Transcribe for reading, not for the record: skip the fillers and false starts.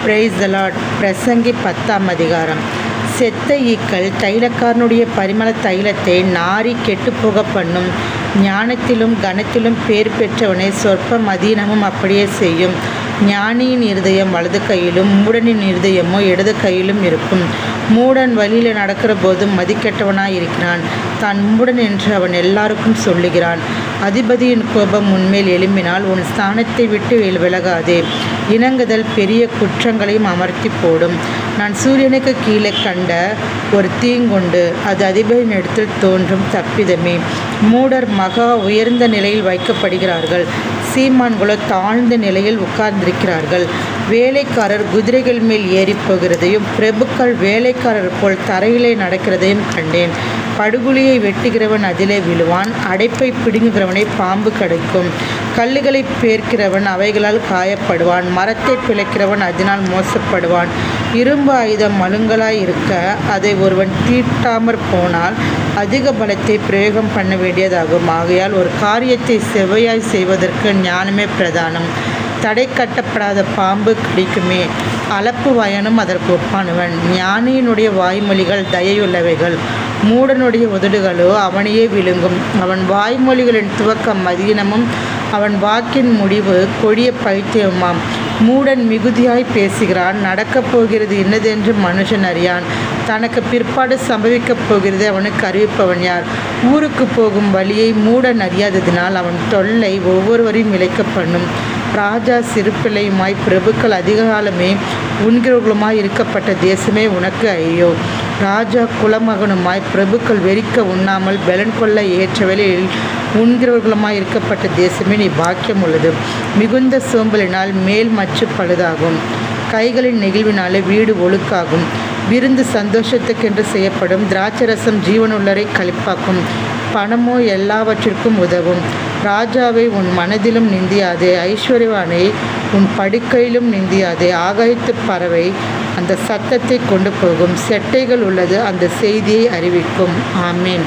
Praise the Lord. பிரசங்கி 10ஆம் அதிகாரம். செத்த ஈக்கள் தைலக்காரனுடைய பரிமள தைலத்தை நாரி கெட்டுப்போக பண்ணும். ஞானத்திலும் கனத்திலும் பேர் பெற்றவனை சொற்ப மதீனமும் அப்படியே செய்யும். ஞானியின் இருதயம் வலது கையிலும் மூடனின் இருதயமோ இடது கையிலும் இருக்கும். மூடன் வழியில் நடக்கிற போதும் மதிக்கெட்டவனாய் இருக்கிறான். தான் மூடன் என்று அவன் எல்லாருக்கும் சொல்லுகிறான். அதிபதியின் கோபம் உன்மேல் எழும்பினால் உன் ஸ்தானத்தை விட்டு விலகாதே. இணங்குதல் பெரிய குற்றங்களையும் அமர்த்தி போடும். நான் சூரியனுக்கு கீழே கண்ட ஒரு தீங்குண்டு, அது அதிபதியின் இடத்தில் தோன்றும் தப்பிதமே. மூடர் மகா உயர்ந்த நிலையில் வைக்கப்படுகிறார்கள். சீமான்களோ தாழ்ந்த நிலையில் உட்கார்ந்திருக்கிறார்கள். வேலைக்காரர் குதிரைகள் மேல் ஏறி போகிறதையும் பிரபுக்கள் வேலைக்காரர் போல் தரையிலே நடக்கிறதையும் கண்டேன். படுகுழியை வெட்டுகிறவன் அதிலே விழுவான். அடைப்பை பிடுங்குகிறவனை பாம்பு கடிக்கும். கல்லுகளை பேர்க்கிறவன் அவைகளால் காயப்படுவான். மரத்தை பிழைக்கிறவன் அதனால் மோசப்படுவான். இரும்பு ஆயுதம் மழுங்கலாய் இருக்க அதை ஒருவன் தீட்டாமற் போனால் அதிக பலத்தை பிரயோகம் பண்ண வேண்டியதாகும். ஆகையால் ஒரு காரியத்தை செவ்வையாய் செய்வதற்கு ஞானமே பிரதானம். தடை கட்டப்படாத பாம்பு கடிக்குமே. அளப்பு வயனும் அதற்கு ஒப்பானவன். ஞானியினுடைய வாய்மொழிகள் தயையுள்ளவைகள், மூடனுடைய உதடுகளோ அவனையே விழுங்கும். அவன் வாய்மொழிகளின் துவக்கம் மதீனமும் அவன் வாக்கின் முடிவு கொடிய பைத்தியமாம். மூடன் மிகுதியாய் பேசுகிறான். நடக்கப் போகிறது இன்னதென்று மனுஷன் அறியான். தனக்கு பிற்பாடு சம்பவிக்கப் போகிறது அவனுக்கு அறிவிப்பவன் யார்? ஊருக்கு போகும் வழியை மூடன் அறியாததினால் அவன் தொல்லை ஒவ்வொருவரையும் இழைக்க பண்ணும். ராஜா சிறுபிள்ளையுமாய் பிரபுக்கள் அதிகாலமே உண்கிறவர்களுமாய் இருக்கப்பட்ட தேசமே உனக்கு ஐயோ. ராஜா குலமகனுமாய் பிரபுக்கள் வெறிக்க உண்ணாமல் பெலன் கொள்ள ஏற்ற வேளையில் உண்கிறவர்களுமாய் இருக்கப்பட்ட தேசமே நீ பாக்கியம் உள்ளது. மிகுந்த சோம்பலினால் மேல் மச்சு பழுதாகும். கைகளின் நெகிழ்வினாலே வீடு ஒழுக்காகும். விருந்து சந்தோஷத்துக்கென்று செய்யப்படும். திராட்சரசம் ஜீவனுள்ளரை களிப்பாக்கும். பணமோ எல்லாவற்றிற்கும் உதவும். ராஜாவை உன் மனதிலும் நிந்தியாதே. ஐஸ்வர்யவானை உன் படுக்கையிலும் நிந்தியாதே. ஆகாயத்து பறவை அந்த சத்தத்தை கொண்டு போகும். செட்டைகள் உள்ளது அந்த செய்தியை அறிவிக்கும். ஆமேன்.